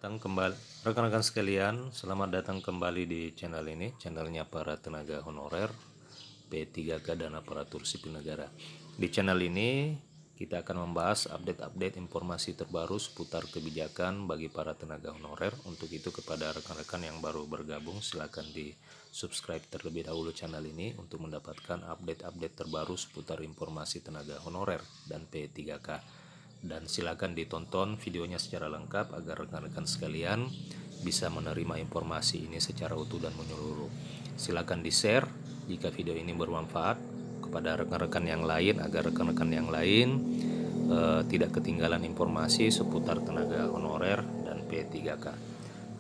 datang kembali rekan-rekan sekalian, selamat datang kembali di channel ini, channelnya para tenaga honorer P3K dan aparatur sipil negara. Di channel ini kita akan membahas update-update informasi terbaru seputar kebijakan bagi para tenaga honorer. Untuk itu kepada rekan-rekan yang baru bergabung, silakan di subscribe terlebih dahulu channel ini untuk mendapatkan update-update terbaru seputar informasi tenaga honorer dan P3K. Dan silakan ditonton videonya secara lengkap agar rekan-rekan sekalian bisa menerima informasi ini secara utuh dan menyeluruh. Silakan di-share jika video ini bermanfaat kepada rekan-rekan yang lain agar rekan-rekan yang lain tidak ketinggalan informasi seputar tenaga honorer dan P3K.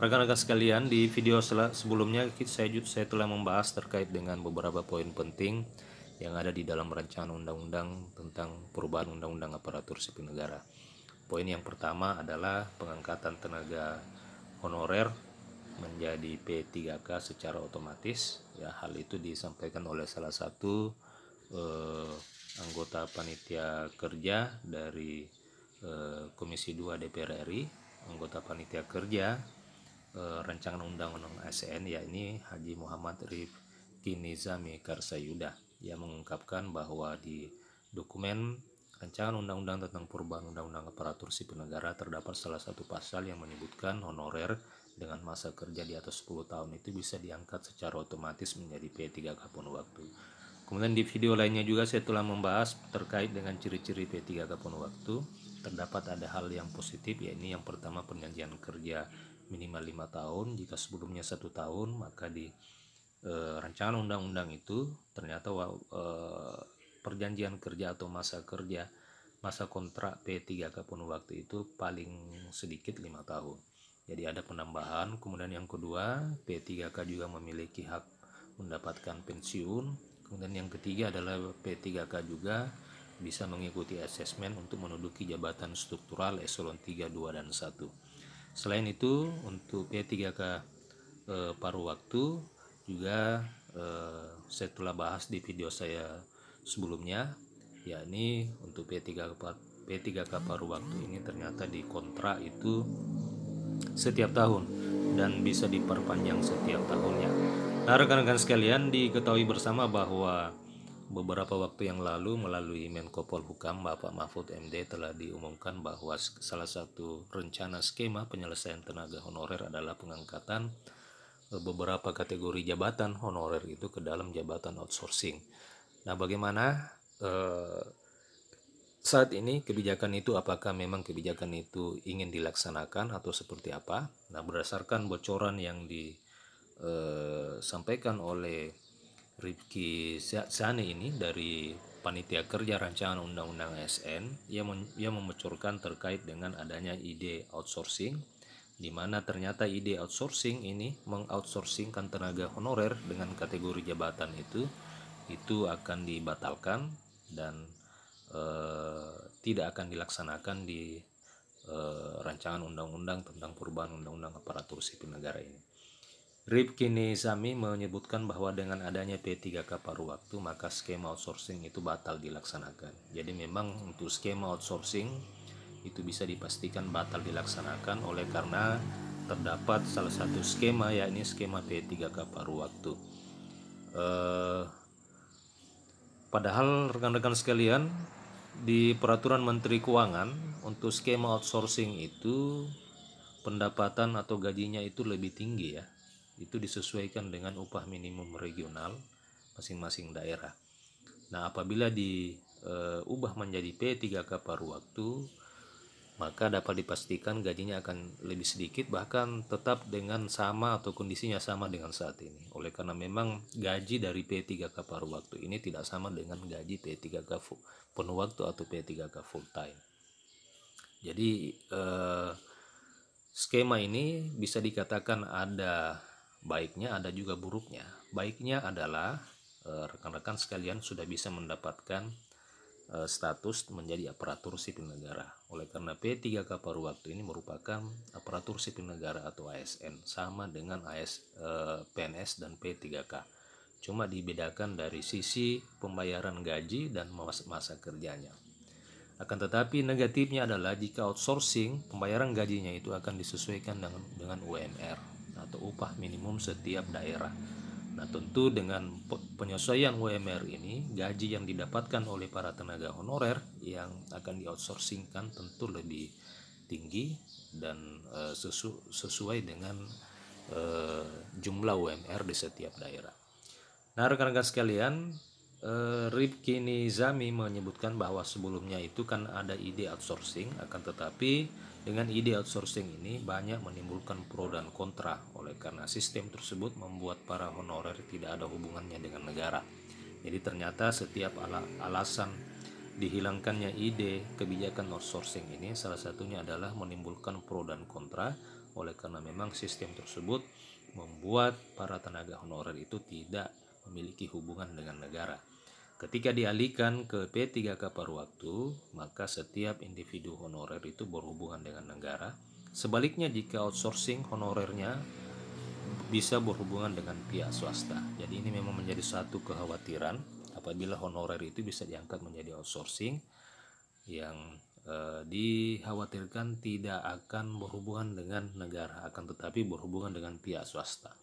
Rekan-rekan sekalian, di video sebelumnya saya telah membahas terkait dengan beberapa poin penting yang ada di dalam rancangan undang-undang tentang perubahan undang-undang aparatur sipil negara. Poin yang pertama adalah pengangkatan tenaga honorer menjadi P3K secara otomatis. Ya, hal itu disampaikan oleh salah satu anggota panitia kerja dari Komisi 2 DPR RI, anggota panitia kerja rancangan undang-undang ASN, yakni Haji Muhammad Rifki Nizami Karsayuda. Ia mengungkapkan bahwa di dokumen rancangan undang-undang tentang perubahan undang-undang aparatur sipil negara terdapat salah satu pasal yang menyebutkan honorer dengan masa kerja di atas 10 tahun itu bisa diangkat secara otomatis menjadi P3K penuh waktu. Kemudian di video lainnya juga saya telah membahas terkait dengan ciri-ciri P3K penuh waktu. Terdapat ada hal yang positif, yakni yang pertama perjanjian kerja minimal 5 tahun. Jika sebelumnya 1 tahun, maka di rancangan undang-undang itu ternyata perjanjian kerja atau masa kerja, masa kontrak P3K penuh waktu itu paling sedikit 5 tahun. Jadi ada penambahan. Kemudian yang kedua, P3K juga memiliki hak mendapatkan pensiun. Kemudian yang ketiga adalah P3K juga bisa mengikuti asesmen untuk menduduki jabatan struktural eselon 3, 2, dan 1. Selain itu, untuk P3K paruh waktu juga saya telah bahas di video saya sebelumnya, yakni untuk P3K paruh waktu ini ternyata di kontrak itu setiap tahun dan bisa diperpanjang setiap tahunnya. Nah, rekan-rekan sekalian, diketahui bersama bahwa beberapa waktu yang lalu melalui Menko Polhukam Bapak Mahfud MD telah diumumkan bahwa salah satu rencana skema penyelesaian tenaga honorer adalah pengangkatan beberapa kategori jabatan honorer itu ke dalam jabatan outsourcing. Nah, bagaimana saat ini kebijakan itu, apakah memang kebijakan itu ingin dilaksanakan atau seperti apa? Nah, berdasarkan bocoran yang disampaikan oleh Rifki Zani ini dari panitia kerja rancangan undang-undang ASN, ia membocorkan terkait dengan adanya ide outsourcing, di mana ternyata ide outsourcing ini mengoutsourcingkan tenaga honorer dengan kategori jabatan itu akan dibatalkan dan tidak akan dilaksanakan di rancangan undang-undang tentang perubahan undang-undang aparatur sipil negara ini. Rifki Nizami menyebutkan bahwa dengan adanya P3K paruh waktu, maka skema outsourcing itu batal dilaksanakan. Jadi memang untuk skema outsourcing itu bisa dipastikan batal dilaksanakan oleh karena terdapat salah satu skema, yakni skema P3K paruh waktu. Padahal rekan-rekan sekalian, di peraturan Menteri Keuangan untuk skema outsourcing itu pendapatan atau gajinya itu lebih tinggi, ya. Itu disesuaikan dengan upah minimum regional masing-masing daerah. Nah, apabila diubah menjadi P3K paruh waktu, maka dapat dipastikan gajinya akan lebih sedikit, bahkan tetap dengan sama atau kondisinya sama dengan saat ini. Oleh karena memang gaji dari P3K paruh waktu ini tidak sama dengan gaji P3K penuh waktu atau P3K full time. Jadi skema ini bisa dikatakan ada baiknya, ada juga buruknya. Baiknya adalah rekan-rekan sekalian sudah bisa mendapatkan status menjadi aparatur sipil negara. Oleh karena P3K paruh waktu ini merupakan aparatur sipil negara atau ASN, sama dengan PNS dan P3K. Cuma dibedakan dari sisi pembayaran gaji dan masa kerjanya. Akan tetapi negatifnya adalah jika outsourcing, pembayaran gajinya itu akan disesuaikan dengan UMR atau upah minimum setiap daerah. Nah, tentu dengan penyesuaian UMR ini, gaji yang didapatkan oleh para tenaga honorer yang akan di-outsourcingkan tentu lebih tinggi dan sesuai dengan jumlah UMR di setiap daerah. Nah, rekan-rekan sekalian, Rifki Nizami menyebutkan bahwa sebelumnya itu kan ada ide outsourcing, akan tetapi dengan ide outsourcing ini banyak menimbulkan pro dan kontra oleh karena sistem tersebut membuat para honorer tidak ada hubungannya dengan negara. Jadi ternyata setiap alasan dihilangkannya ide kebijakan outsourcing ini salah satunya adalah menimbulkan pro dan kontra oleh karena memang sistem tersebut membuat para tenaga honorer itu tidak memiliki hubungan dengan negara. Ketika dialihkan ke P3K paruh waktu, maka setiap individu honorer itu berhubungan dengan negara. Sebaliknya jika outsourcing, honorernya bisa berhubungan dengan pihak swasta. Jadi ini memang menjadi satu kekhawatiran apabila honorer itu bisa diangkat menjadi outsourcing yang dikhawatirkan tidak akan berhubungan dengan negara, akan tetapi berhubungan dengan pihak swasta.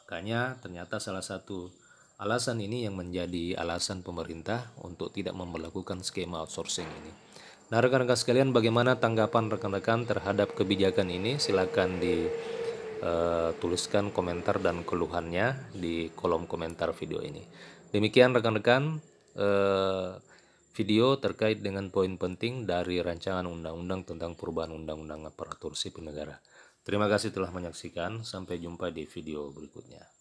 Makanya ternyata salah satu alasan ini yang menjadi alasan pemerintah untuk tidak memperlakukan skema outsourcing ini. Nah, rekan-rekan sekalian, bagaimana tanggapan rekan-rekan terhadap kebijakan ini? Silakan dituliskan komentar dan keluhannya di kolom komentar video ini. Demikian rekan-rekan video terkait dengan poin penting dari rancangan undang-undang tentang perubahan undang-undang aparatur sipil negara. Terima kasih telah menyaksikan. Sampai jumpa di video berikutnya.